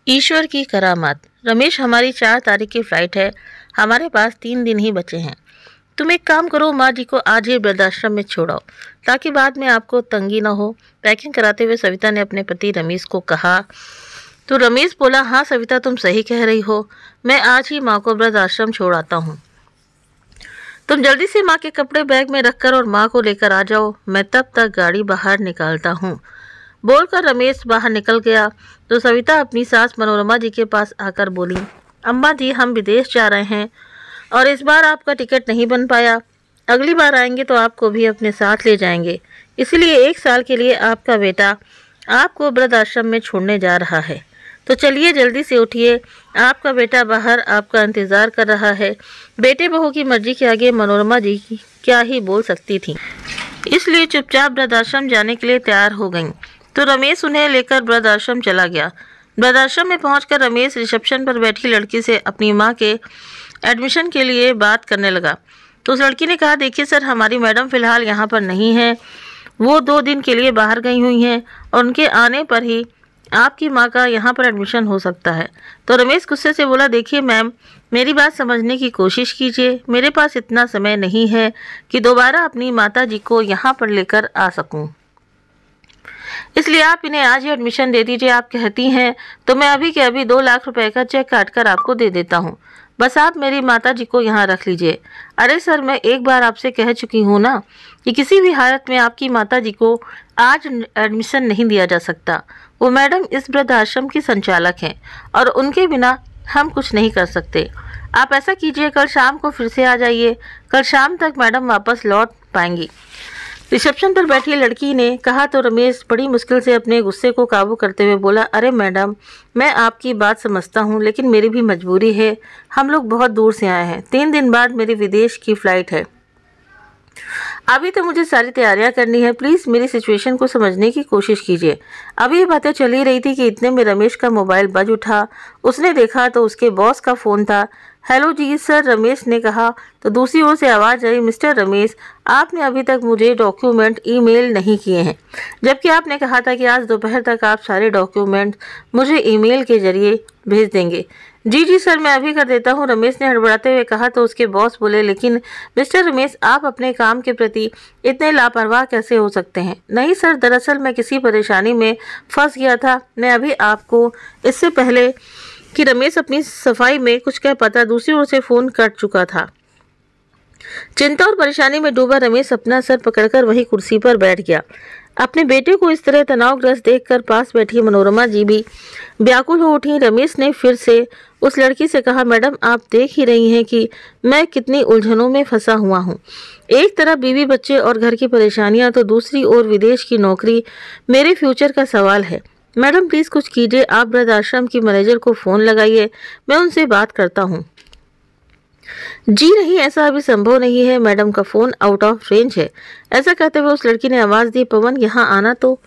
ईश्वर की करामात। रमेश, हमारी 4 तारीख की फ्लाइट है। हमारे पास 3 दिन ही बचे हैं। तुम एक काम करो, माँ जी को आज ही वृद्धाश्रम में छोड़ाओ ताकि बाद में आपको तंगी ना हो। पैकिंग कराते हुए सविता ने अपने पति रमेश को कहा। तो रमेश बोला, हाँ सविता, तुम सही कह रही हो। मैं आज ही माँ को वृद्धाश्रम छोड़ आता हूँ। तुम जल्दी से माँ के कपड़े बैग में रखकर और माँ को लेकर आ जाओ। मैं तब तक गाड़ी बाहर निकालता हूँ। बोलकर रमेश बाहर निकल गया तो सविता अपनी सास मनोरमा जी के पास आकर बोली, अम्मा जी, हम विदेश जा रहे हैं और इस बार आपका टिकट नहीं बन पाया। अगली बार आएंगे तो आपको भी अपने साथ ले जाएंगे। इसलिए 1 साल के लिए आपका बेटा आपको वृद्धाश्रम में छोड़ने जा रहा है। तो चलिए जल्दी से उठिए, आपका बेटा बाहर आपका इंतज़ार कर रहा है। बेटे बहू की मर्जी के आगे मनोरमा जी क्या ही बोल सकती थी, इसलिए चुपचाप वृद्धाश्रम जाने के लिए तैयार हो गईं। तो रमेश उन्हें लेकर वृद्धाश्रम चला गया। वृद्धाश्रम में पहुंचकर रमेश रिसेप्शन पर बैठी लड़की से अपनी मां के एडमिशन के लिए बात करने लगा। तो उस लड़की ने कहा, देखिए सर, हमारी मैडम फ़िलहाल यहाँ पर नहीं है। वो 2 दिन के लिए बाहर गई हुई हैं और उनके आने पर ही आपकी माँ का यहाँ पर एडमिशन हो सकता है। तो रमेश गुस्से से बोला, देखिए मैम, मेरी बात समझने की कोशिश कीजिए। मेरे पास इतना समय नहीं है कि दोबारा अपनी माता जी को यहाँ पर लेकर आ सकूँ, इसलिए आप इन्हें आज ही एडमिशन दे दीजिए। आप कहती हैं तो मैं अभी के अभी 2 लाख रुपए का चेक काटकर आपको दे देता हूँ। बस आप मेरी माता जी को यहाँ रख लीजिए। अरे सर, मैं एक बार आपसे कह चुकी हूँ ना कि किसी भी हालत में आपकी माता जी को आज एडमिशन नहीं दिया जा सकता। वो मैडम इस वृद्धाश्रम की संचालक हैं और उनके बिना हम कुछ नहीं कर सकते। आप ऐसा कीजिए, कल शाम को फिर से आ जाइए। कल शाम तक मैडम वापस लौट पाएंगी। रिसेप्शन पर बैठी लड़की ने कहा तो रमेश बड़ी मुश्किल से अपने गुस्से को काबू करते हुए बोला, अरे मैडम, मैं आपकी बात समझता हूँ, लेकिन मेरी भी मजबूरी है। हम लोग बहुत दूर से आए हैं। 3 दिन बाद मेरी विदेश की फ़्लाइट है। अभी तो मुझे सारी तैयारियां करनी है। प्लीज़ मेरी सिचुएशन को समझने की कोशिश कीजिए। अभी ये बातें चल ही रही थी कि इतने में रमेश का मोबाइल बज उठा। उसने देखा तो उसके बॉस का फ़ोन था। हेलो जी सर, रमेश ने कहा। तो दूसरी ओर से आवाज़ आई, मिस्टर रमेश, आपने अभी तक मुझे डॉक्यूमेंट ईमेल नहीं किए हैं, जबकि आपने कहा था कि आज दोपहर तक आप सारे डॉक्यूमेंट मुझे ईमेल के जरिए भेज देंगे। जी जी सर, मैं अभी कर देता हूँ, रमेश ने हड़बड़ाते हुए कहा। तो उसके बॉस बोले, लेकिन मिस्टर रमेश, आप अपने काम के प्रति इतने लापरवाह कैसे हो सकते हैं? नहीं सर, दरअसल मैं किसी परेशानी में फंस गया था। मैं अभी आपको इससे पहले कि रमेश अपनी सफाई में कुछ कह पाता, दूसरी ओर से फ़ोन कट चुका था। चिंता और परेशानी में डूबा रमेश अपना सर पकड़कर वही कुर्सी पर बैठ गया। अपने बेटे को इस तरह तनावग्रस्त देखकर पास बैठी मनोरमा जी भी व्याकुल हो उठी। रमेश ने फिर से उस लड़की से कहा, मैडम, आप देख ही रही हैं कि मैं कितनी उलझनों में फंसा हुआ हूँ। एक तरफ बीवी बच्चे और घर की परेशानियाँ, तो दूसरी ओर विदेश की नौकरी, मेरे फ्यूचर का सवाल है। मैडम प्लीज़ कुछ कीजिए। आप वृद्धाश्रम की मैनेजर को फ़ोन लगाइए, मैं उनसे बात करता हूँ। जी नहीं, ऐसा अभी संभव नहीं है, मैडम का फ़ोन आउट ऑफ रेंज है। ऐसा कहते हुए उस लड़की ने आवाज़ दी, पवन यहाँ आना। तो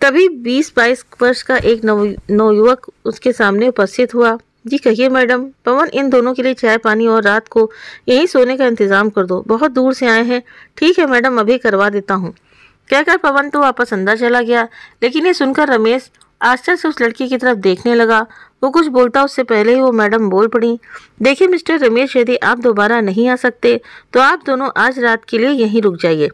तभी 20-22 वर्ष का एक नवयुवक उसके सामने उपस्थित हुआ। जी कहिए मैडम। पवन, इन दोनों के लिए चाय पानी और रात को यहीं सोने का इंतज़ाम कर दो, बहुत दूर से आए हैं। ठीक है मैडम, अभी करवा देता हूँ, कहकर पवन तो वापस अंदर चला गया। लेकिन ये सुनकर रमेश आश्चर्य से उस लड़की की तरफ देखने लगा। वो कुछ बोलता उससे पहले ही वो मैडम बोल पड़ी, देखिए मिस्टर रमेश, यदि आप दोबारा नहीं आ सकते तो आप दोनों आज रात के लिए यहीं रुक जाइए।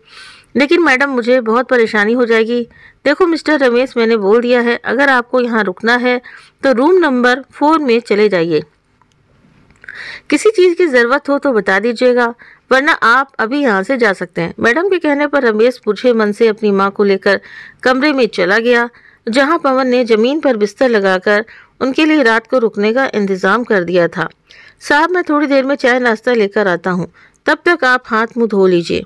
लेकिन मैडम, मुझे बहुत परेशानी हो जाएगी। देखो मिस्टर रमेश, मैंने बोल दिया है, अगर आपको यहाँ रुकना है तो रूम नंबर 4 में चले जाइए। किसी चीज़ की ज़रूरत हो तो बता दीजिएगा, वरना आप अभी यहाँ से जा सकते हैं। मैडम के कहने पर रमेश बुझे मन से अपनी माँ को लेकर कमरे में चला गया, जहाँ पवन ने ज़मीन पर बिस्तर लगाकर उनके लिए रात को रुकने का इंतज़ाम कर दिया था। साहब, मैं थोड़ी देर में चाय नाश्ता लेकर आता हूँ, तब तक आप हाथ मुँह धो लीजिए,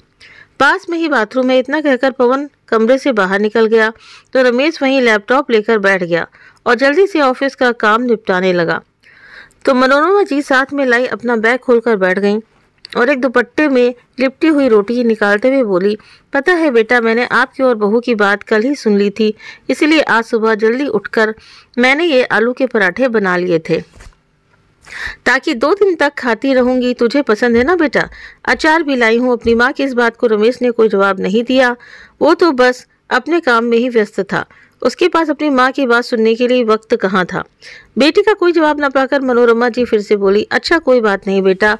पास में ही बाथरूम है। इतना कहकर पवन कमरे से बाहर निकल गया तो रमेश वहीं लैपटॉप लेकर बैठ गया और जल्दी से ऑफिस का काम निपटाने लगा। तो मनोरमा जी साथ में लाई अपना बैग खोलकर बैठ गईं और एक दुपट्टे में लिपटी हुई रोटी निकालते हुए बोली, पता है बेटा, मैंने आपकी और बहू की बात कल ही सुन ली थी, इसीलिए आज सुबह जल्दी उठकर मैंने ये आलू के पराठे बना लिए थे ताकि 2 दिन तक खाती रहूंगी। तुझे पसंद है ना बेटा? अचार भी लाई हूँ। अपनी माँ की इस बात को रमेश ने कोई जवाब नहीं दिया। वो तो बस अपने काम में ही व्यस्त था। उसके पास अपनी माँ की बात सुनने के लिए वक्त कहाँ था। बेटी का कोई जवाब न पाकर मनोरमा जी फिर से बोली, अच्छा कोई बात नहीं बेटा,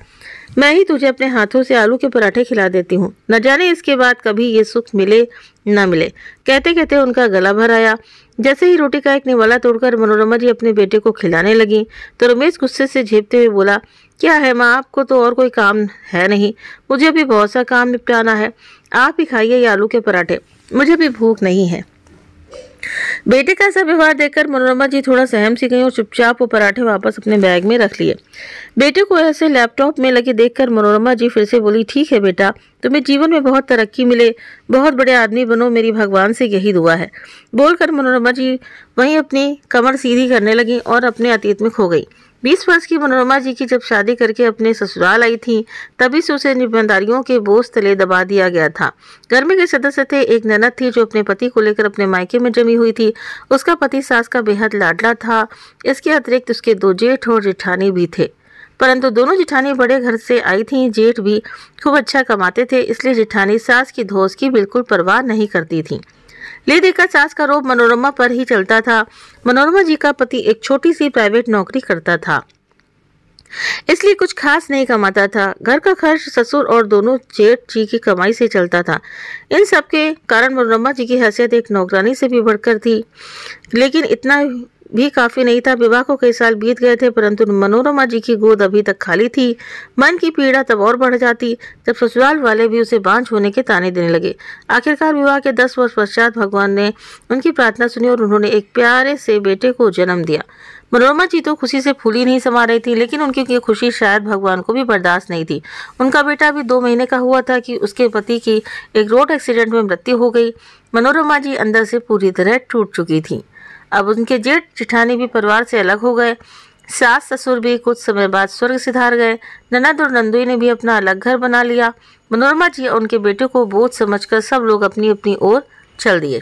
मैं ही तुझे अपने हाथों से आलू के पराठे खिला देती हूँ, न जाने इसके बाद कभी ये सुख मिले न मिले। कहते कहते उनका गला भर आया। जैसे ही रोटी का एक निवाला तोड़कर मनोरमा जी अपने बेटे को खिलाने लगी तो रमेश गुस्से से झेपते हुए बोला, क्या है माँ, आपको तो और कोई काम है नहीं, मुझे भी बहुत सा काम निपटाना है, आप ही खाइए ये आलू के पराठे, मुझे भी भूख नहीं है। बेटे का ऐसा व्यवहार देखकर मनोरमा जी थोड़ा सहम सी गई और चुपचाप वो पराठे वापस अपने बैग में रख लिए। बेटे को ऐसे लैपटॉप में लगे देखकर मनोरमा जी फिर से बोली, ठीक है बेटा, तुम्हें जीवन में बहुत तरक्की मिले, बहुत बड़े आदमी बनो, मेरी भगवान से यही दुआ है। बोलकर मनोरमा जी वहीं अपनी कमर सीधी करने लगी और अपने अतीत में खो गई। 20 वर्ष की मनोरमा जी की जब शादी करके अपने ससुराल आई थी तभी से उसे जिम्मेदारियों के बोझ तले दबा दिया गया था। घर में के सदस्य थे, एक ननद थी जो अपने पति को लेकर अपने मायके में जमी हुई थी। उसका पति सास का बेहद लाडला था। इसके अतिरिक्त उसके 2 जेठ और जेठानी भी थे, परंतु दोनों जेठानी बड़े घर से आई थी। जेठ भी खूब अच्छा कमाते थे, इसलिए जेठानी सास की धौंस की बिल्कुल परवाह नहीं करती थी। ले देखकर सास का रोब मनोरमा पर ही चलता था। मनोरमा जी का पति एक छोटी सी प्राइवेट नौकरी करता था, इसलिए कुछ खास नहीं कमाता था। घर का खर्च ससुर और दोनों जेठ जी की कमाई से चलता था। इन सब के कारण मनोरमा जी की हैसियत एक नौकरानी से भी बढ़कर थी, लेकिन इतना भी काफी नहीं था। विवाह को कई साल बीत गए थे, परंतु मनोरमा जी की गोद अभी तक खाली थी। मन की पीड़ा तब और बढ़ जाती जब ससुराल वाले भी उसे बांझ होने के ताने देने लगे। आखिरकार विवाह के 10 वर्ष पश्चात भगवान ने उनकी प्रार्थना सुनी और उन्होंने एक प्यारे से बेटे को जन्म दिया। मनोरमा जी तो खुशी से फूली नहीं समा रही थी, लेकिन उनकी ये खुशी शायद भगवान को भी बर्दाश्त नहीं थी। उनका बेटा अभी 2 महीने का हुआ था कि उसके पति की एक रोड एक्सीडेंट में मृत्यु हो गई। मनोरमा जी अंदर से पूरी तरह टूट चुकी थी। अब उनके जेठ जेठानी भी परिवार से अलग हो गए। सास ससुर भी कुछ समय बाद स्वर्ग सिधार गए। ननद और नंदोई ने भी अपना अलग घर बना लिया। मनोरमा जी और उनके बेटे को बोझ समझकर सब लोग अपनी अपनी ओर चल दिए।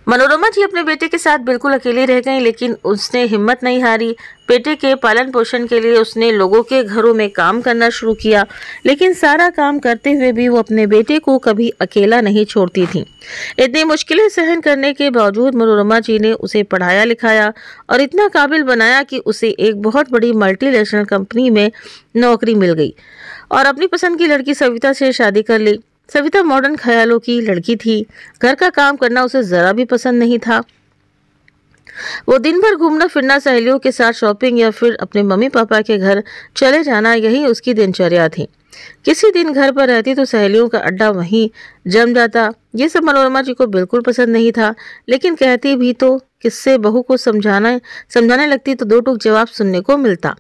मनोरमा जी अपने बेटे के साथ बिल्कुल अकेली रह गईं, लेकिन उसने हिम्मत नहीं हारी। बेटे के पालन पोषण के लिए उसने लोगों के घरों में काम करना शुरू किया, लेकिन सारा काम करते हुए भी वो अपने बेटे को कभी अकेला नहीं छोड़ती थी। इतनी मुश्किलें सहन करने के बावजूद मनोरमा जी ने उसे पढ़ाया लिखाया और इतना काबिल बनाया कि उसे एक बहुत बड़ी मल्टीनेशनल कंपनी में नौकरी मिल गई और अपनी पसंद की लड़की सविता से शादी कर ली। सविता मॉडर्न ख्यालों की लड़की थी। घर का काम करना उसे जरा भी पसंद नहीं था। वो दिन भर घूमना फिरना, सहेलियों के साथ शॉपिंग या फिर अपने मम्मी पापा के घर चले जाना, यही उसकी दिनचर्या थी। किसी दिन घर पर रहती तो सहेलियों का अड्डा वहीं जम जाता। ये सब मनोरमा जी को बिल्कुल पसंद नहीं था, लेकिन कहती भी तो किससे, बहू को समझाने लगती तो 2 टूक जवाब सुनने को मिलता।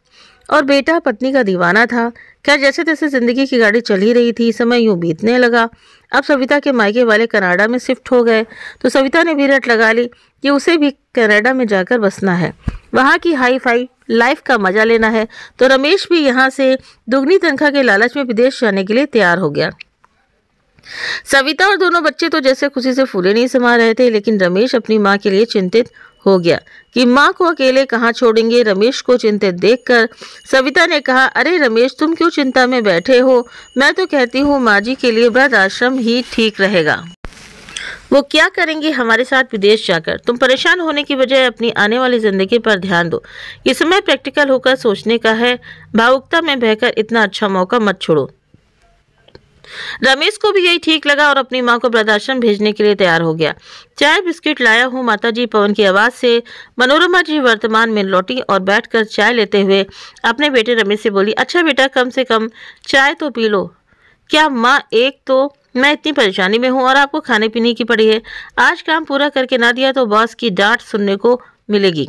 और बेटा पत्नी का दीवाना था। खैर जैसे तैसे जिंदगी की गाड़ी चल ही रही थी। समय यूं बीतने लगा। अब सविता के मायके वाले कनाडा में शिफ्ट हो गए तो सविता ने भी रट लगा ली कि उसे भी कनाडा में जाकर बसना है, वहाँ की हाई फाई लाइफ का मजा लेना है। तो रमेश भी यहाँ से दुगनी तनख्वाह के लालच में विदेश जाने के लिए तैयार हो गया। सविता और दोनों बच्चे तो जैसे खुशी से फूले नहीं समा रहे थे, लेकिन रमेश अपनी माँ के लिए चिंतित हो गया कि माँ को अकेले कहाँ छोड़ेंगे। रमेश को चिंतित देखकर सविता ने कहा, अरे रमेश, तुम क्यों चिंता में बैठे हो? मैं तो कहती हूँ माँ जी के लिए वृद्ध आश्रम ही ठीक रहेगा। वो क्या करेंगी हमारे साथ विदेश जाकर? तुम परेशान होने की बजाय अपनी आने वाली जिंदगी पर ध्यान दो। ये समय प्रैक्टिकल होकर सोचने का है। भावुकता में बहकर इतना अच्छा मौका मत छोड़ो। रमेश को भी यही ठीक लगा और अपनी माँ को वृद्धाश्रम भेजने के लिए तैयार हो गया। चाय बिस्किट लाया हूँ माताजी, पवन की आवाज से मनोरमा जी वर्तमान में लौटी और बैठकर चाय लेते हुए अपने बेटे रमेश से बोली, अच्छा बेटा, कम से कम चाय तो पी लो। क्या माँ, एक तो मैं इतनी परेशानी में हूँ और आपको खाने पीने की पड़ी है। आज काम पूरा करके ना दिया तो बॉस की डांट सुनने को मिलेगी।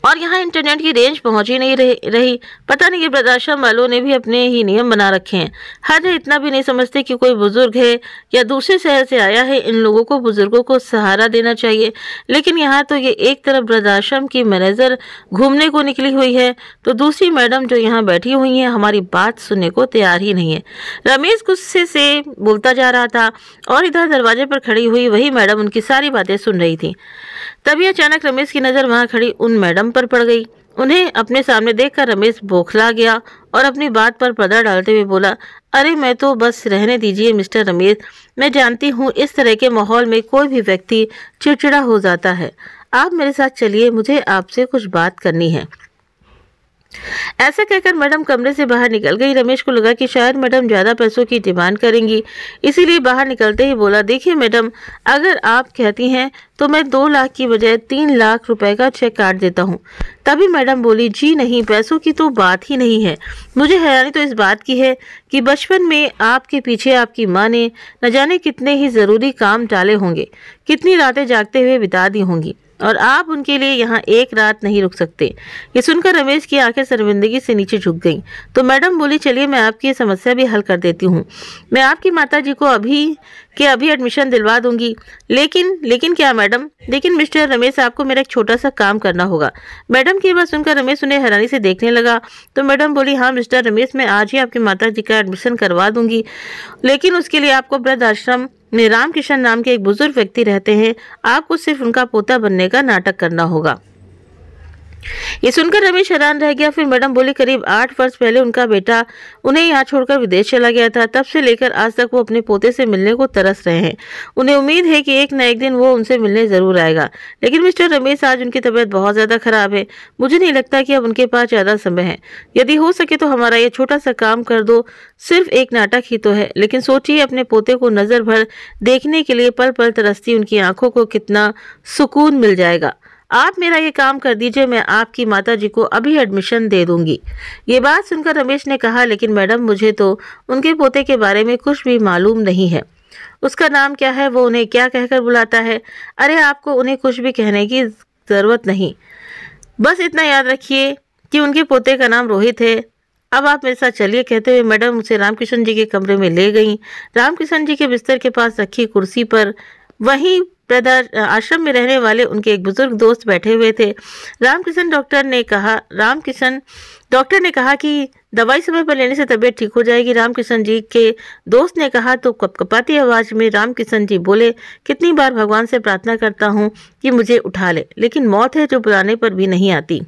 और यहाँ इंटरनेट की रेंज पहुंच ही नहीं रही। पता नहीं ये वृद्धाश्रम वालों ने भी अपने ही नियम बना रखे हैं। हद है, इतना भी नहीं समझते कि कोई बुजुर्ग है या दूसरे शहर से आया है। इन लोगों को बुजुर्गों को सहारा देना चाहिए, लेकिन यहाँ तो ये एक तरफ वृद्धाश्रम की मैनेजर घूमने को निकली हुई है तो दूसरी मैडम जो यहाँ बैठी हुई है हमारी बात सुनने को तैयार ही नहीं है। रमेश गुस्से से बोलता जा रहा था और इधर दरवाजे पर खड़ी हुई वही मैडम उनकी सारी बातें सुन रही थी। तभी अचानक रमेश की नज़र वहां खड़ी उन मैडम पर पड़ गई उन्हें अपने सामने देखकर रमेश बौखला गया और अपनी बात पर पर्दा डालते हुए बोला, अरे मैं तो बस रहने दीजिए मिस्टर रमेश, मैं जानती हूँ इस तरह के माहौल में कोई भी व्यक्ति चिड़चिड़ा हो जाता है। आप मेरे साथ चलिए, मुझे आपसे कुछ बात करनी है। ऐसा कहकर मैडम कमरे से बाहर निकल गई। रमेश को लगा कि शायद मैडम ज्यादा पैसों की डिमांड करेंगी, इसीलिए बाहर निकलते ही बोला, देखिए मैडम, अगर आप कहती हैं तो मैं 2 लाख की बजाय 3 लाख रुपए का चेक काट देता हूँ। तभी मैडम बोली, जी नहीं, पैसों की तो बात ही नहीं है। मुझे हैरानी तो इस बात की है कि बचपन में आपके पीछे आपकी माँ ने न जाने कितने ही जरूरी काम टाले होंगे, कितनी रातें जागते हुए बिता दी होंगी, और आप उनके लिए यहाँ एक रात नहीं रुक सकते। ये सुनकर रमेश की आंखें शर्मिंदगी से नीचे झुक गईं। तो मैडम बोली, चलिए मैं आपकी ये समस्या भी हल कर देती हूँ। मैं आपकी माताजी को अभी एडमिशन दिलवा दूंगी। लेकिन क्या मैडम? लेकिन मिस्टर रमेश, आपको मेरा एक छोटा सा काम करना होगा। मैडम की बात सुनकर रमेश उन्हें हैरानी से देखने लगा। तो मैडम बोली, हाँ मिस्टर रमेश, मैं आज ही आपकी माताजी का एडमिशन करवा दूंगी, लेकिन उसके लिए आपको वृद्ध आश्रम में रामकिशन नाम के एक बुजुर्ग व्यक्ति रहते हैं, आपको सिर्फ उनका पोता बनने का नाटक करना होगा। ये सुनकर रमेश हैरान रह गया। फिर मैडम बोली, करीब 8 वर्ष पहले उनका बेटा उन्हें यहाँ छोड़कर विदेश चला गया था। तब से लेकर आज तक वो अपने पोते से मिलने को तरस रहे हैं। उन्हें उम्मीद है कि एक न एक दिन वो उनसे मिलने जरूर आएगा। लेकिन मिस्टर रमेश, आज उनकी तबीयत बहुत ज्यादा खराब है। मुझे नहीं लगता कि अब उनके पास ज्यादा समय है। यदि हो सके तो हमारा ये छोटा सा काम कर दो। सिर्फ एक नाटक ही तो है, लेकिन सोचिए, अपने पोते को नजर भर देखने के लिए पल पल तरसती उनकी आंखों को कितना सुकून मिल जाएगा। आप मेरा ये काम कर दीजिए, मैं आपकी माताजी को अभी एडमिशन दे दूंगी। ये बात सुनकर रमेश ने कहा, लेकिन मैडम, मुझे तो उनके पोते के बारे में कुछ भी मालूम नहीं है। उसका नाम क्या है, वो उन्हें क्या कहकर बुलाता है? अरे आपको उन्हें कुछ भी कहने की जरूरत नहीं, बस इतना याद रखिए कि उनके पोते का नाम रोहित है। अब आप मेरे साथ चलिए। कहते हुए मैडम उसे रामकिशन जी के कमरे में ले गई। रामकिशन जी के बिस्तर के पास रखी कुर्सी पर वहीं वृद्ध आश्रम में रहने वाले उनके एक बुजुर्ग दोस्त बैठे हुए थे। रामकिशन डॉक्टर ने कहा कि दवाई समय पर लेने से तबीयत ठीक हो जाएगी। रामकिशन जी के दोस्त ने कहा तो कपकपाती आवाज में रामकिशन जी बोले, कितनी बार भगवान से प्रार्थना करता हूँ कि मुझे उठा ले, लेकिन मौत है जो बुलाने पर भी नहीं आती।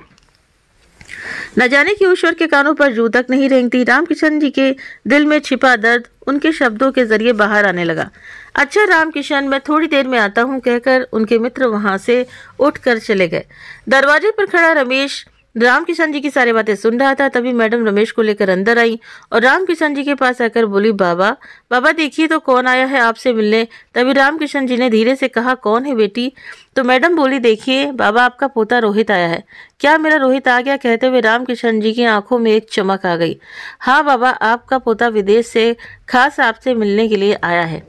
न जाने कि ईश्वर के कानों पर जू तक नहीं रेंगती। रामकिशन जी के दिल में छिपा दर्द उनके शब्दों के जरिए बाहर आने लगा। अच्छा रामकिशन, मैं थोड़ी देर में आता हूँ, कहकर उनके मित्र वहां से उठकर चले गए। दरवाजे पर खड़ा रमेश रामकिशन जी की सारी बातें सुन रहा था। तभी मैडम रमेश को लेकर अंदर आई और रामकिशन जी के पास आकर बोली, बाबा देखिए तो कौन आया है आपसे मिलने। तभी रामकिशन जी ने धीरे से कहा, कौन है बेटी? तो मैडम बोली, देखिए बाबा, आपका पोता रोहित आया है। क्या मेरा रोहित आ गया? कहते हुए रामकिशन जी की आंखों में एक चमक आ गई। हाँ बाबा, आपका पोता विदेश से खास आपसे मिलने के लिए आया है।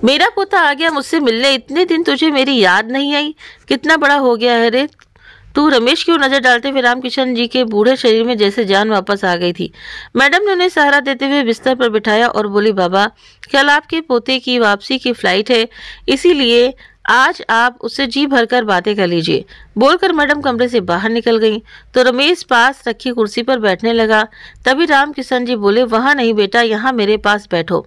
मेरा पोता आ गया मुझसे मिलने? इतने दिन तुझे मेरी याद नहीं आई? कितना बड़ा हो गया है रे तू। रमेश की ओर नजर डालते हुए रामकिशन जी के बूढ़े शरीर में जैसे जान वापस आ गई थी। मैडम ने उन्हें सहारा देते हुए बिस्तर पर बिठाया और बोली, बाबा, कल आपके पोते की वापसी की फ्लाइट है, इसीलिए आज आप उससे जी भरकर बातें कर लीजिए। बोलकर मैडम कमरे से बाहर निकल गई। तो रमेश पास रखी कुर्सी पर बैठने लगा। तभी रामकिशन जी बोले, वहां नहीं बेटा, यहाँ मेरे पास बैठो।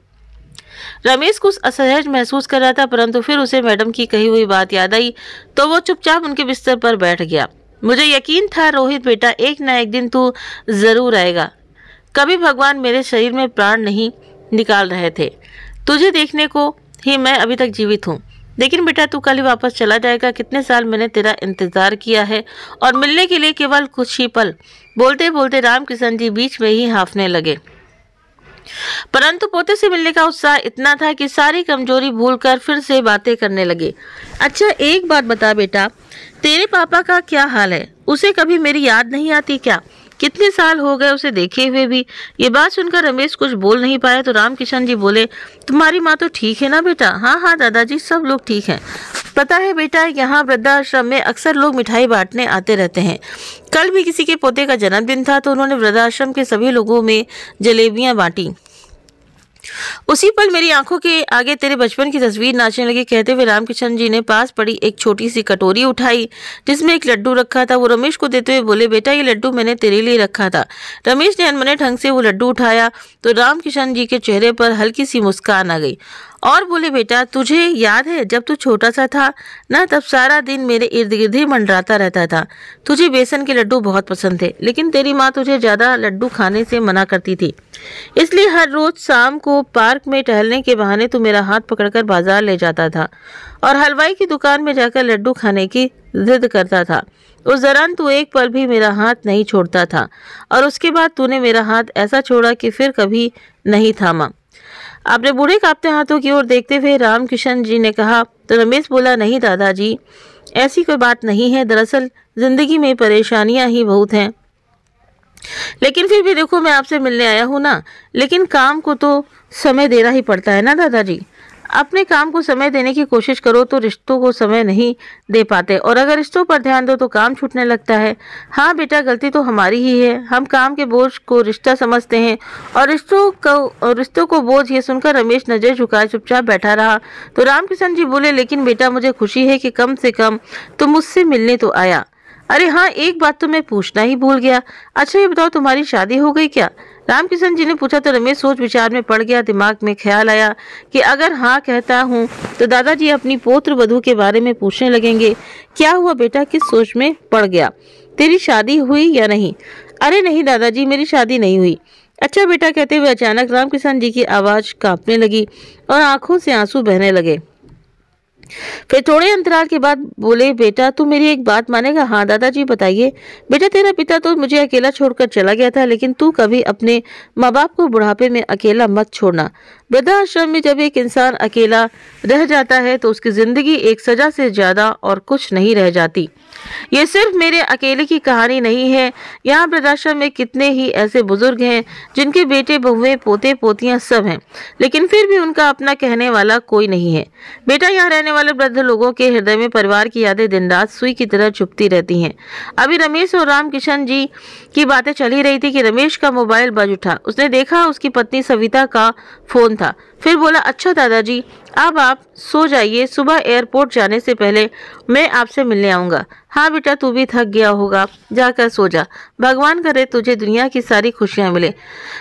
रमेश कुछ असहज महसूस कर रहा था, परंतु फिर उसे मैडम की कही हुई बात याद आई तो वो चुपचाप उनके बिस्तर पर बैठ गया। मुझे यकीन था रोहित बेटा, एक ना एक दिन तू जरूर आएगा। कभी भगवान मेरे शरीर में प्राण नहीं निकाल रहे थे, तुझे देखने को ही मैं अभी तक जीवित हूँ। लेकिन बेटा, तू कल ही वापस चला जाएगा। कितने साल मैंने तेरा इंतजार किया है और मिलने के लिए केवल कुछ ही पल। बोलते बोलते रामकिशन जी बीच में ही हांफने लगे। परंतु पोते से मिलने का उत्साह इतना था कि सारी कमजोरी भूलकर फिर से बातें करने लगे। अच्छा एक बात बता बेटा, तेरे पापा का क्या हाल है? उसे कभी मेरी याद नहीं आती क्या? कितने साल हो गए उसे देखे हुए भी। ये बात सुनकर रमेश कुछ बोल नहीं पाया। तो रामकिशन जी बोले, तुम्हारी माँ तो ठीक है ना बेटा? हाँ दादाजी, सब लोग ठीक हैं। पता है बेटा, यहाँ वृद्धाश्रम में अक्सर लोग मिठाई बांटने आते रहते हैं। कल भी किसी के पोते का जन्मदिन था तो उन्होंने वृद्धाश्रम के सभी लोगों में जलेबियां बांटी। उसी पल मेरी आंखों के आगे तेरे बचपन की तस्वीर नाचने लगी। कहते हुए रामकिशन जी ने पास पड़ी एक छोटी सी कटोरी उठाई जिसमें एक लड्डू रखा था। वो रमेश को देते हुए बोले, बेटा ये लड्डू मैंने तेरे लिए रखा था। रमेश ने अनमने ढंग से वो लड्डू उठाया तो रामकिशन जी के चेहरे पर हल्की सी मुस्कान आ गई और बोले, बेटा तुझे याद है जब तू छोटा सा था ना, तब सारा दिन मेरे इर्द गिर्द ही मंडराता रहता था। तुझे बेसन के लड्डू बहुत पसंद थे, लेकिन तेरी माँ तुझे ज़्यादा लड्डू खाने से मना करती थी। इसलिए हर रोज़ शाम को पार्क में टहलने के बहाने तू मेरा हाथ पकड़कर बाजार ले जाता था और हलवाई की दुकान में जाकर लड्डू खाने की जिद करता था। उस दौरान तू एक पल भी मेरा हाथ नहीं छोड़ता था और उसके बाद तूने मेरा हाथ ऐसा छोड़ा कि फिर कभी नहीं थामा। आपने बूढ़े कांपते हाथों की ओर देखते हुए रामकिशन जी ने कहा। तो रमेश बोला, नहीं दादाजी, ऐसी कोई बात नहीं है। दरअसल जिंदगी में परेशानियां ही बहुत हैं, लेकिन फिर भी देखो मैं आपसे मिलने आया हूँ ना। लेकिन काम को तो समय देना ही पड़ता है ना दादाजी। अपने काम को समय देने की कोशिश करो तो रिश्तों को समय नहीं दे पाते, और अगर रिश्तों पर ध्यान दो तो काम छूटने लगता है। हाँ बेटा, गलती तो हमारी ही है। हम काम के बोझ को रिश्ता समझते हैं और रिश्तों को बोझ ये सुनकर रमेश नजर झुकाए चुपचाप बैठा रहा। तो रामकिशन जी बोले, लेकिन बेटा मुझे खुशी है कि कम से कम तुम मुझसे मिलने तो आया। अरे हाँ, एक बात तो मैं पूछना ही भूल गया। अच्छा ये बताओ, तुम्हारी शादी हो गई क्या? रामकिशन जी ने पूछा। तो रमेश सोच विचार में पड़ गया। दिमाग में ख्याल आया कि अगर हाँ कहता हूँ तो दादाजी अपनी पौत्र वधू के बारे में पूछने लगेंगे। क्या हुआ बेटा, किस सोच में पड़ गया? तेरी शादी हुई या नहीं? अरे नहीं दादाजी, मेरी शादी नहीं हुई। अच्छा बेटा, कहते हुए अचानक रामकिशन जी की आवाज कांपने लगी और आंखों से आंसू बहने लगे। फिर थोड़े अंतराल के बाद बोले, बेटा तू मेरी एक बात मानेगा? हाँ दादाजी बताइए। बेटा तेरा पिता तो मुझे अकेला छोड़कर चला गया था, लेकिन तू कभी अपने माँ बाप को बुढ़ापे में अकेला मत छोड़ना। वृद्धाश्रम में जब एक इंसान अकेला रह जाता है तो उसकी जिंदगी एक सजा से ज्यादा और कुछ नहीं रह जाती। ये सिर्फ मेरे अकेले की कहानी नहीं है। यहाँ वृद्धाश्रम में कितने ही ऐसे बुजुर्ग हैं जिनके बेटे बहुएं पोते पोतियां सब हैं, लेकिन फिर भी उनका अपना कहने वाला कोई नहीं है। बेटा यहाँ रहने वाले वृद्ध लोगों के हृदय में परिवार की यादें दिन रात सुई की तरह चुभती रहती हैं। अभी रमेश और रामकिशन जी की बातें चल ही रही थी कि रमेश का मोबाइल बज उठा। उसने देखा उसकी पत्नी सविता का फोन था। फिर बोला, अच्छा दादाजी अब आप सो जाइए, सुबह एयरपोर्ट जाने से पहले मैं आपसे मिलने आऊँगा। हाँ बेटा, तू भी थक गया होगा, जाकर सो जा। भगवान करे तुझे दुनिया की सारी खुशियाँ मिले।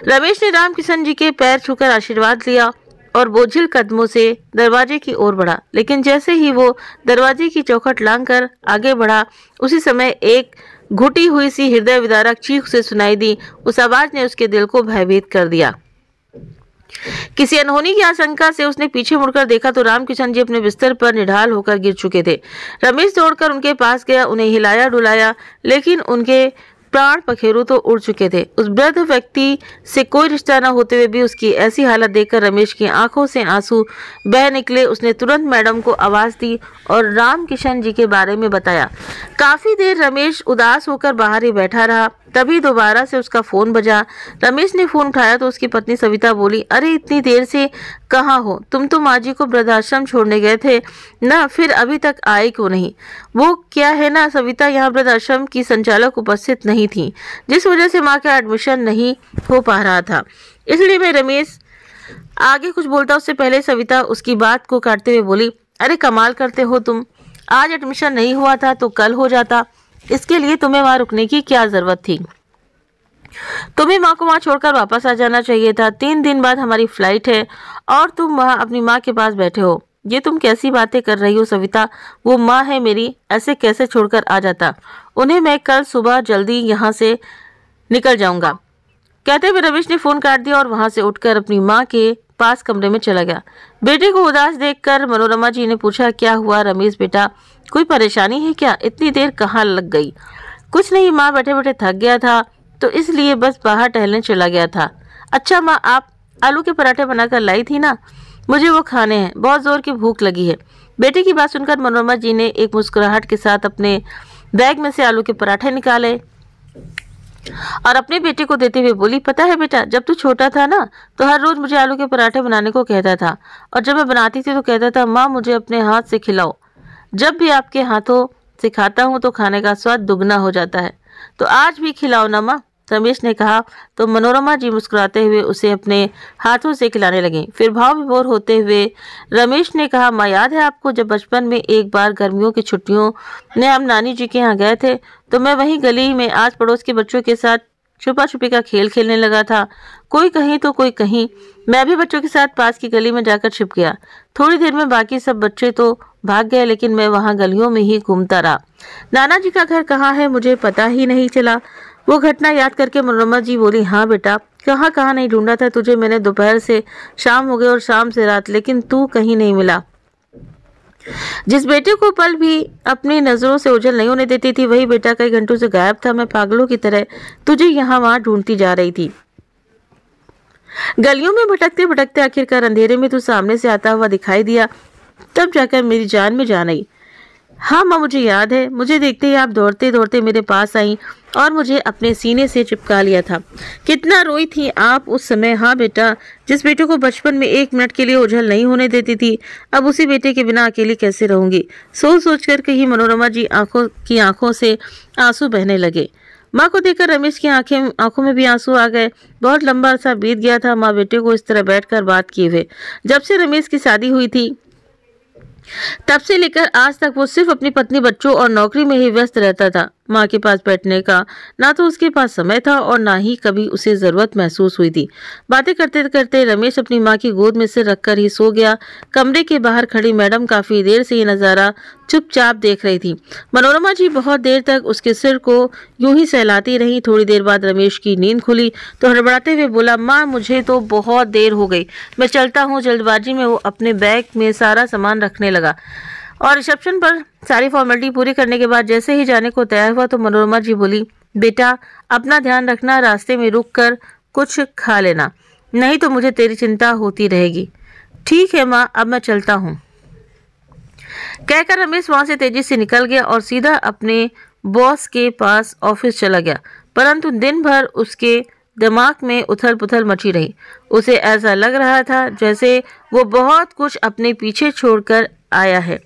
रमेश ने रामकिशन जी के पैर छूकर आशीर्वाद लिया और बोझिल कदमों से दरवाजे की ओर बढ़ा। लेकिन जैसे ही वो दरवाजे की चौखट लांघकर आगे बढ़ा, उसी समय एक घुटी हुई सी हृदय विदारक चीख उसे सुनाई दी। उस आवाज ने उसके दिल को भयभीत कर दिया। किसी अनहोनी की आशंका से उसने पीछे मुड़कर देखा तो रामकिशन जी अपने बिस्तर पर निढाल होकर गिर चुके थे। रमेश दौड़कर उनके पास गया, उन्हें हिलाया डुलाया, लेकिन उनके प्राण पखेरु तो उड़ चुके थे। उस वृद्ध व्यक्ति से कोई रिश्ता न होते हुए भी उसकी ऐसी हालत देखकर रमेश की आंखों से आंसू बह निकले। उसने तुरंत मैडम को आवाज दी और रामकिशन जी के बारे में बताया। काफी देर रमेश उदास होकर बाहर ही बैठा रहा। तभी दोबारा से उसका फोन बजा। रमेश ने फोन उठाया तो उसकी पत्नी सविता बोली, अरे इतनी देर से कहाँ हो? तुम तो माँ जी को वृद्धाश्रम छोड़ने गए थे ना, फिर अभी तक आए क्यों नहीं? वो क्या है ना सविता, यहाँ वृद्धाश्रम की संचालक उपस्थित नहीं थी, जिस वजह से माँ का एडमिशन नहीं हो पा रहा था। इसलिए मैं रमेश आगे कुछ बोलता उससे पहले सविता उसकी बात को काटते हुए बोली, अरे कमाल करते हो तुम, आज एडमिशन नहीं हुआ था तो कल हो जाता। इसके लिए तुम्हें वहां रुकने की क्या जरूरत थी? तुम्हें माँ को वहां छोड़कर वापस आ जाना चाहिए था। 3 दिन बाद हमारी फ्लाइट है और तुम वहां अपनी माँ के पास बैठे हो। ये तुम कैसी बातें कर रही हो सविता? वो माँ है मेरी, ऐसे कैसे छोड़कर आ जाता? उन्हें मैं कल सुबह जल्दी यहाँ से निकल जाऊंगा। कहते हुए रमेश ने फोन काट दिया और वहां से उठकर अपनी माँ के पास कमरे में चला गया। बेटे को उदास देखकर मनोरमा जी ने पूछा, क्या हुआ रमेश बेटा, कोई परेशानी है क्या? इतनी देर कहाँ लग गई? कुछ नहीं माँ, बैठे बैठे थक गया था तो इसलिए बस बाहर टहलने चला गया था। अच्छा माँ, आप आलू के पराठे बनाकर लाई थी ना, मुझे वो खाने हैं, बहुत जोर की भूख लगी है। बेटे की बात सुनकर मनोरमा जी ने एक मुस्कुराहट के साथ अपने बैग में से आलू के पराठे निकाले और अपने बेटे को देते हुए बोली, पता है बेटा, जब तू छोटा था ना तो हर रोज मुझे आलू के पराठे बनाने को कहता था और जब मैं बनाती थी तो कहता था, माँ मुझे अपने हाथ से खिलाओ। जब भी आपके हाथों से खाता हूँ तो खाने का स्वाद दुगना हो जाता है, तो आज भी खिलाओ ना माँ, रमेश ने कहा। तो मनोरमा जी मुस्कुराते हुए उसे अपने हाथों से खिलाने लगी। फिर भाव विभोर होते हुए रमेश ने कहा, माँ याद है आपको जब बचपन में एक बार गर्मियों की छुट्टियों में हम नानी जी के यहाँ गए थे तो मैं वहीं गली में आस पड़ोस के बच्चों के साथ छुपा छुपी का खेल खेलने लगा था, कोई कहीं तो कोई कहीं। मैं भी बच्चों के साथ पास की गली में जाकर छिप गया। थोड़ी देर में बाकी सब बच्चे तो भाग गए, लेकिन मैं वहां गलियों में ही घूमता रहा। नाना जी का घर कहाँ है मुझे पता ही नहीं चला। वो घटना याद करके मनोरमा जी बोली, हाँ बेटा, कहाँ कहाँ नहीं ढूंढा था तुझे मैंने। दोपहर से शाम हो गई और शाम से रात, लेकिन तू कहीं नहीं मिला। जिस बेटे को पल भी अपनी नजरों से ओझल नहीं होने देती थी, वही बेटा कई घंटों से गायब था। मैं पागलों की तरह तुझे यहाँ वहां ढूंढती जा रही थी। गलियों में भटकते भटकते आखिरकार अंधेरे में तू सामने से आता हुआ दिखाई दिया। तब जाकर मेरी जान में जान आई। हाँ माँ, मुझे याद है। मुझे देखते ही आप दौड़ते दौड़ते मेरे पास आई और मुझे अपने सीने से चिपका लिया था। कितना रोई थी आप उस समय। हाँ बेटा, जिस बेटे को बचपन में एक मिनट के लिए ओझल नहीं होने देती थी, अब उसी बेटे के बिना अकेली कैसे रहूंगी। सोच सोच कर कहीं मनोरमा जी आंखों से आंसू बहने लगे। माँ को देखकर रमेश की आंखों में भी आंसू आ गए। बहुत लंबा अरसा बीत गया था माँ बेटे को इस तरह बैठकर बात किए हुए। जब से रमेश की शादी हुई थी तब से लेकर आज तक वो सिर्फ अपनी पत्नी, बच्चों और नौकरी में ही व्यस्त रहता था। माँ के पास बैठने का ना तो उसके पास समय था और ना ही कभी उसे जरूरत महसूस हुई थी। बातें करते करते रमेश अपनी माँ की गोद में सिर रखकर ही सो गया। कमरे के बाहर खड़ी मैडम काफी देर से ये नजारा चुपचाप देख रही थी। मनोरमा जी बहुत देर तक उसके सिर को यूं ही सहलाती रही। थोड़ी देर बाद रमेश की नींद खुली तो हड़बड़ाते हुए बोला, माँ मुझे तो बहुत देर हो गई, मैं चलता हूँ। जल्दबाजी में वो अपने बैग में सारा सामान रखने लगा और रिसेप्शन पर सारी फॉर्मेलिटी पूरी करने के बाद जैसे ही जाने को तैयार हुआ तो मनोरमा जी बोली, बेटा अपना ध्यान रखना, रास्ते में रुक कर कुछ खा लेना, नहीं तो मुझे तेरी चिंता होती रहेगी। ठीक है माँ, अब मैं चलता हूँ। कहकर रमेश वहां से तेजी से निकल गया और सीधा अपने बॉस के पास ऑफिस चला गया। परंतु दिन भर उसके दिमाग में उथल पुथल मची रही। उसे ऐसा लग रहा था जैसे वो बहुत कुछ अपने पीछे छोड़कर आया है।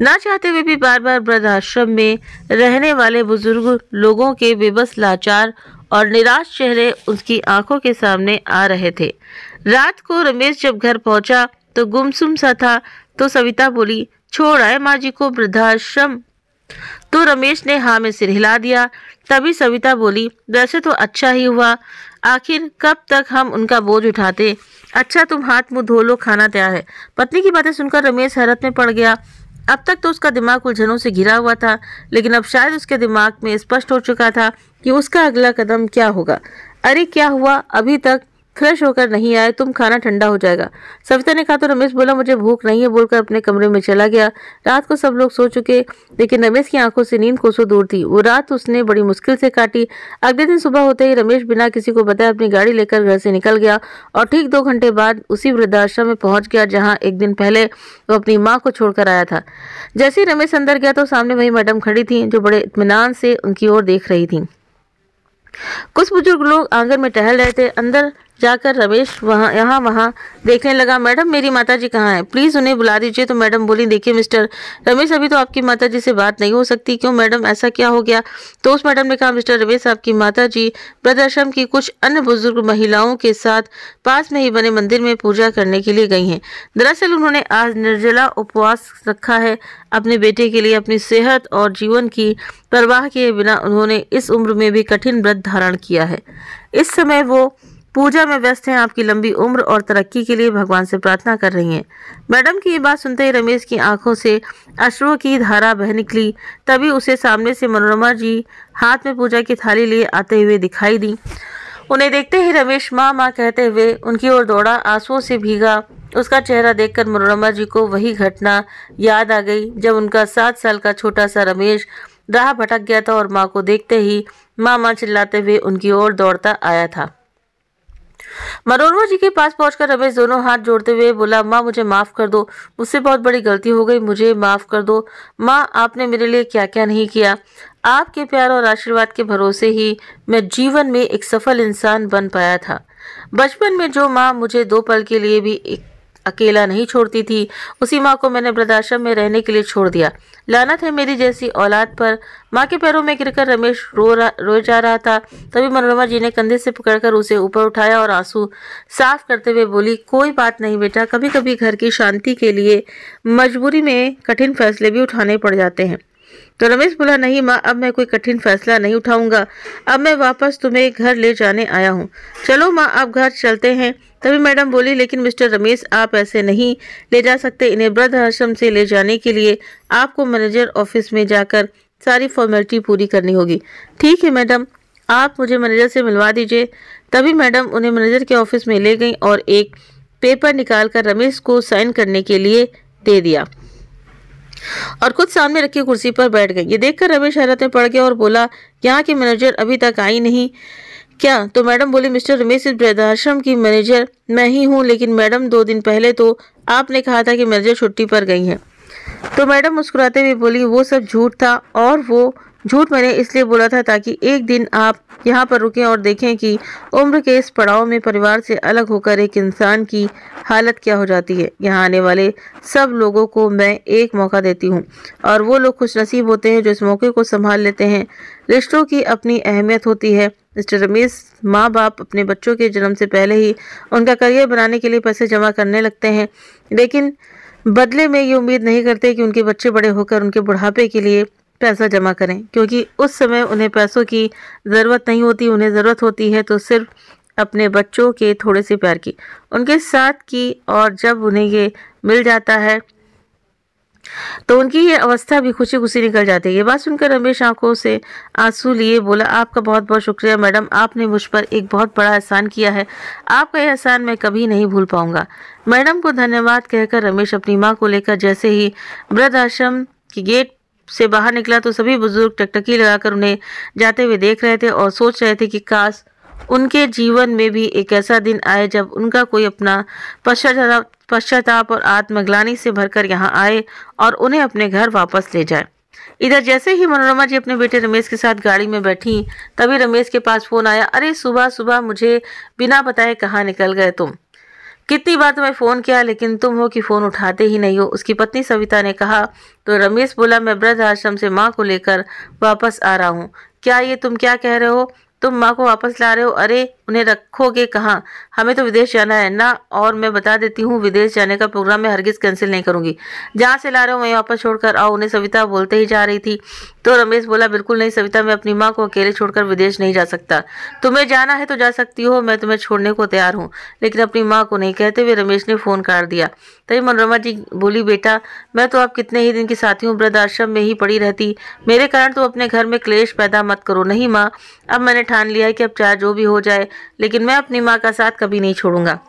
ना चाहते हुए भी बार बार वृद्धाश्रम में रहने वाले बुजुर्ग लोगों के बेबस, लाचार और निराश चेहरे उसकी आंखों के सामने आ रहे थे। रात को रमेश जब घर पहुंचा तो गुमसुम सा था। तो सविता बोली, छोड़ आए माँ जी को वृद्धाश्रम। तो रमेश ने हाँ में सिर हिला दिया। तभी सविता बोली, वैसे तो अच्छा ही हुआ, आखिर कब तक हम उनका बोझ उठाते। अच्छा तुम हाथ मुंह धो लो, खाना तैयार है। पत्नी की बातें सुनकर रमेश हैरत में पड़ गया। अब तक तो उसका दिमाग उलझनों से घिरा हुआ था, लेकिन अब शायद उसके दिमाग में स्पष्ट हो चुका था कि उसका अगला कदम क्या होगा। अरे क्या हुआ, अभी तक फ्रेश होकर नहीं आए, तुम खाना ठंडा हो जाएगा। सविता ने कहा तो रमेश बोला, मुझे भूख नहीं है बोलकर अपने कमरे में चला गया। रात को सब लोग सो चुके, लेकिन रमेश की आंखों से नींद कोसों दूर थी। वो रात उसने बड़ी मुश्किल से काटी। अगले दिन सुबह होते ही रमेश बिना किसी को बताए अपनी गाड़ी लेकर घर से निकल गया और ठीक 2 घंटे बाद उसी वृद्धाश्रम में पहुंच गया जहाँ एक दिन पहले वो अपनी माँ को छोड़कर आया था। जैसे ही रमेश अंदर गया तो सामने वही मैडम खड़ी थी जो बड़े इत्मीनान से उनकी ओर देख रही थी। कुछ बुजुर्ग लोग आंगन में टहल रहे थे। अंदर जाकर रमेश यहाँ वहाँ देखने लगा। मैडम मेरी माताजी कहाँ हैं, प्लीज उन्हें बुला दीजिए। तो मैडम बोली, देखिए मिस्टर रमेश, अभी तो आपकी माताजी से बात नहीं हो सकती। क्यों मैडम, ऐसा क्या हो गया? तो उस मैडम ने कहा, मिस्टर रमेश, आपकी माताजी वृद्धाश्रम की कुछ अन्य बुजुर्ग महिलाओं के साथ पास में ही बने मंदिर में पूजा करने के लिए गई हैं। दरअसल उन्होंने आज निर्जला उपवास रखा है अपने बेटे के लिए। अपनी सेहत और जीवन की परवाह किए बिना उन्होंने इस उम्र में भी कठिन व्रत धारण किया है। इस समय वो पूजा में व्यस्त हैं। आपकी लंबी उम्र और तरक्की के लिए भगवान से प्रार्थना कर रही हैं। मैडम की ये बात सुनते ही रमेश की आंखों से अश्रुओं की धारा बह निकली। तभी उसे सामने से मनोरमा जी हाथ में पूजा की थाली लिए आते हुए दिखाई दी। उन्हें देखते ही रमेश माँ माँ कहते हुए उनकी ओर दौड़ा। आंसुओं से भीगा उसका चेहरा देखकर मनोरमा जी को वही घटना याद आ गई जब उनका 7 साल का छोटा सा रमेश राह भटक गया था और माँ को देखते ही माँ माँ चिल्लाते हुए उनकी ओर दौड़ता आया था। मनोरमा जी के पास पहुंचकर रमेश दोनों हाथ जोड़ते हुए बोला, माँ मुझे माफ कर दो, मुझसे बहुत बड़ी गलती हो गई, मुझे माफ कर दो। माँ आपने मेरे लिए क्या क्या नहीं किया। आपके प्यार और आशीर्वाद के भरोसे ही मैं जीवन में एक सफल इंसान बन पाया था। बचपन में जो माँ मुझे 2 पल के लिए भी अकेला नहीं छोड़ती थी, उसी माँ को मैंने वृद्धाश्रम में रहने के लिए छोड़ दिया। लानत है मेरी जैसी औलाद पर। माँ के पैरों में गिरकर रमेश रो जा रहा था। तभी मनोरमा जी ने कंधे से पकड़कर उसे ऊपर उठाया और आंसू साफ करते हुए बोली, कोई बात नहीं बेटा, कभी कभी घर की शांति के लिए मजबूरी में कठिन फैसले भी उठाने पड़ जाते हैं। तो रमेश बोला, नहीं माँ, अब मैं कोई कठिन फैसला नहीं उठाऊंगा। अब मैं वापस तुम्हें घर ले जाने आया हूँ। चलो माँ, अब घर चलते हैं। तभी मैडम बोली, लेकिन मिस्टर रमेश, आप ऐसे नहीं ले जा सकते। इन्हें वृद्ध आश्रम से ले जाने के लिए आपको मैनेजर ऑफिस में जाकर सारी फॉर्मेलिटी पूरी करनी होगी। ठीक है मैडम, आप मुझे मैनेजर से मिलवा दीजिए। तभी मैडम उन्हें मैनेजर के ऑफिस में ले गई और एक पेपर निकालकर रमेश को साइन करने के लिए दे दिया और खुद सामने रखी कुर्सी पर बैठ गई। ये देखकर रमेश हैरत में पड़ गया और बोला, यहाँ की मैनेजर अभी तक आई नहीं क्या? तो मैडम बोली, मिस्टर रमेश, इस वृद्धाश्रम की मैनेजर मैं ही हूँ। लेकिन मैडम, 2 दिन पहले तो आपने कहा था कि मैनेजर छुट्टी पर गई हैं। तो मैडम मुस्कुराते हुए बोली, वो सब झूठ था, और वो झूठ मैंने इसलिए बोला था ताकि एक दिन आप यहाँ पर रुकें और देखें कि उम्र के इस पड़ाव में परिवार से अलग होकर एक इंसान की हालत क्या हो जाती है। यहाँ आने वाले सब लोगों को मैं एक मौका देती हूँ और वो लोग खुशनसीब होते हैं जो इस मौके को संभाल लेते हैं। रिश्तों की अपनी अहमियत होती है। मिस्टर रमेश, माँ बाप अपने बच्चों के जन्म से पहले ही उनका करियर बनाने के लिए पैसे जमा करने लगते हैं, लेकिन बदले में ये उम्मीद नहीं करते कि उनके बच्चे बड़े होकर उनके बुढ़ापे के लिए पैसा जमा करें, क्योंकि उस समय उन्हें पैसों की ज़रूरत नहीं होती। उन्हें ज़रूरत होती है तो सिर्फ अपने बच्चों के थोड़े से प्यार की, उनके साथ की। और जब उन्हें ये मिल जाता है तो उनकी ये अवस्था भी खुशी खुशी निकल जाती है। ये बात सुनकर रमेश आंखों से आंसू लिए बोला, आपका बहुत बहुत शुक्रिया मैडम, आपने मुझ पर एक बहुत बड़ा एहसान किया है। आपका यह एहसान मैं कभी नहीं भूल पाऊंगा। मैडम को धन्यवाद कहकर रमेश अपनी माँ को लेकर जैसे ही वृद्ध आश्रम की गेट से बाहर निकला तो सभी बुजुर्ग टकटकी लगाकर उन्हें जाते हुए देख रहे थे और सोच रहे थे कि काश उनके जीवन में भी एक ऐसा दिन आए जब उनका कोई अपना पश्चाताप और आत्मग्लानि से भरकर यहाँ आए और उन्हें अपने घर वापस ले जाए। इधर जैसे ही मनोरमा जी अपने बेटे रमेश के साथ गाड़ी में बैठी, तभी रमेश के पास फोन आया। अरे सुबह सुबह मुझे बिना बताए कहाँ निकल गए तुम? कितनी बार तुम्हें फ़ोन किया, लेकिन तुम हो कि फ़ोन उठाते ही नहीं हो, उसकी पत्नी सविता ने कहा। तो रमेश बोला, मैं वृद्ध आश्रम से माँ को लेकर वापस आ रहा हूँ। क्या ये तुम क्या कह रहे हो? तुम माँ को वापस ला रहे हो? अरे उन्हें रखोगे कहाँ? हमें तो विदेश जाना है ना। और मैं बता देती हूँ, विदेश जाने का प्रोग्राम मैं हरगिज कैंसिल नहीं करूँगी। जहाँ से ला रहे हो वहीं वापस छोड़कर आओ उन्हें, सविता बोलते ही जा रही थी। तो रमेश बोला, बिल्कुल नहीं सविता, मैं अपनी माँ को अकेले छोड़कर विदेश नहीं जा सकता। तुम्हें जाना है तो जा सकती हो, मैं तुम्हें छोड़ने को तैयार हूँ, लेकिन अपनी माँ को नहीं। कहते हुए रमेश ने फ़ोन काट दिया। तभी मनोरमा जी बोली, बेटा मैं तो आप कितने ही दिन की साथी हूँ, वृद्ध आश्रम में ही पड़ी रहती, मेरे कारण तो अपने घर में क्लेश पैदा मत करो। नहीं माँ, अब मैंने ठान लिया है कि अब चाहे जो भी हो जाए, लेकिन मैं अपनी माँ का साथ कभी नहीं छोड़ूंगा।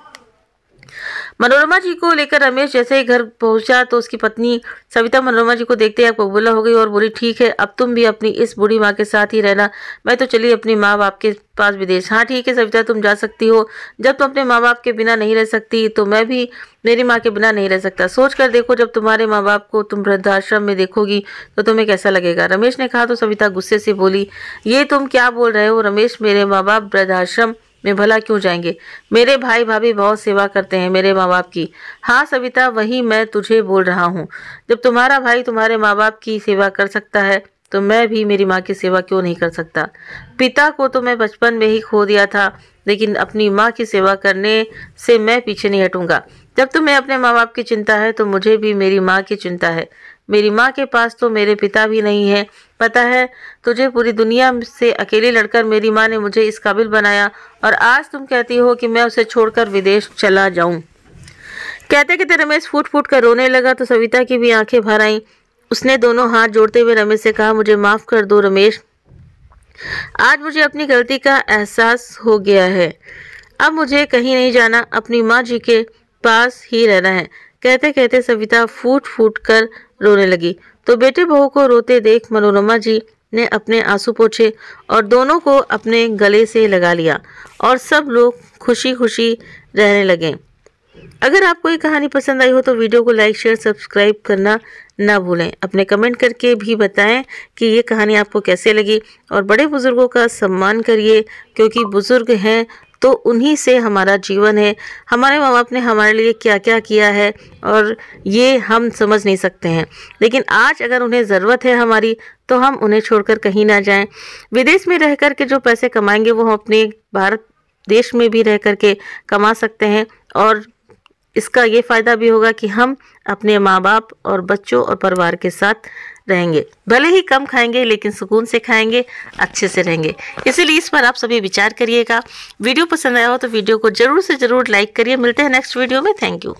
मनोरमा जी को लेकर रमेश जैसे ही घर पहुंचा तो उसकी पत्नी सविता मनोरमा जी को देखते ही कबूला हो गई और बोली, ठीक है, अब तुम भी अपनी इस बूढ़ी माँ के साथ ही रहना, मैं तो चली अपनी माँ बाप के पास विदेश। हाँ ठीक है सविता, तुम जा सकती हो। जब तुम अपने माँ बाप के बिना नहीं रह सकती तो मैं भी मेरी माँ के बिना नहीं रह सकता। सोच कर देखो, जब तुम्हारे माँ बाप को तुम वृद्धाश्रम में देखोगी तो तुम्हें कैसा लगेगा? रमेश ने कहा। तो सविता गुस्से से बोली, ये तुम क्या बोल रहे हो रमेश? मेरे माँ बाप वृद्धाश्रम में भला क्यों जाएंगे? मेरे भाई भाभी बहुत सेवा करते हैं मेरे माँ बाप की। हाँ सविता, वही मैं तुझे बोल रहा हूँ। जब तुम्हारा भाई तुम्हारे माँ बाप की सेवा कर सकता है तो मैं भी मेरी माँ की सेवा क्यों नहीं कर सकता? पिता को तो मैं बचपन में ही खो दिया था, लेकिन अपनी माँ की सेवा करने से मैं पीछे नहीं हटूंगा। जब तुम्हें अपने माँ बाप की चिंता है तो मुझे भी मेरी माँ की चिंता है। मेरी माँ के पास तो मेरे पिता भी नहीं है। पता है तुझे, पूरी दुनिया से अकेले लड़कर मेरी माँ ने मुझे इस काबिल बनाया, और आज तुम कहती हो कि मैं उसे छोड़कर विदेश चला जाऊं। कहते कहते रमेश फूट फूट कर रोने लगा। तो सविता की भी आंखें भर आईं। उसने दोनों हाथ जोड़ते हुए रमेश से कहा, मुझे माफ कर दो रमेश, आज मुझे अपनी गलती का एहसास हो गया है। अब मुझे कहीं नहीं जाना, अपनी माँ जी के पास ही रहना है। कहते कहते सविता फूट फूट कर रोने लगी। तो बेटे बहू को रोते देख मनोरमा जी ने अपने आंसू पोंछे और दोनों को अपने गले से लगा लिया और सब लोग खुशी खुशी रहने लगे। अगर आपको ये कहानी पसंद आई हो तो वीडियो को लाइक शेयर सब्सक्राइब करना ना भूलें। अपने कमेंट करके भी बताएं कि ये कहानी आपको कैसे लगी, और बड़े बुजुर्गों का सम्मान करिए, क्योंकि बुजुर्ग हैं तो उन्हीं से हमारा जीवन है। हमारे माँ बाप ने हमारे लिए क्या क्या किया है और ये हम समझ नहीं सकते हैं, लेकिन आज अगर उन्हें ज़रूरत है हमारी तो हम उन्हें छोड़कर कहीं ना जाएं। विदेश में रह कर के जो पैसे कमाएंगे वो हम अपने भारत देश में भी रह कर के कमा सकते हैं, और इसका ये फ़ायदा भी होगा कि हम अपने माँ बाप और बच्चों और परिवार के साथ रहेंगे। भले ही कम खाएंगे लेकिन सुकून से खाएंगे, अच्छे से रहेंगे। इसीलिए इस पर आप सभी विचार करिएगा। वीडियो पसंद आया हो तो वीडियो को जरूर से जरूर लाइक करिए। मिलते हैं नेक्स्ट वीडियो में। Thank you.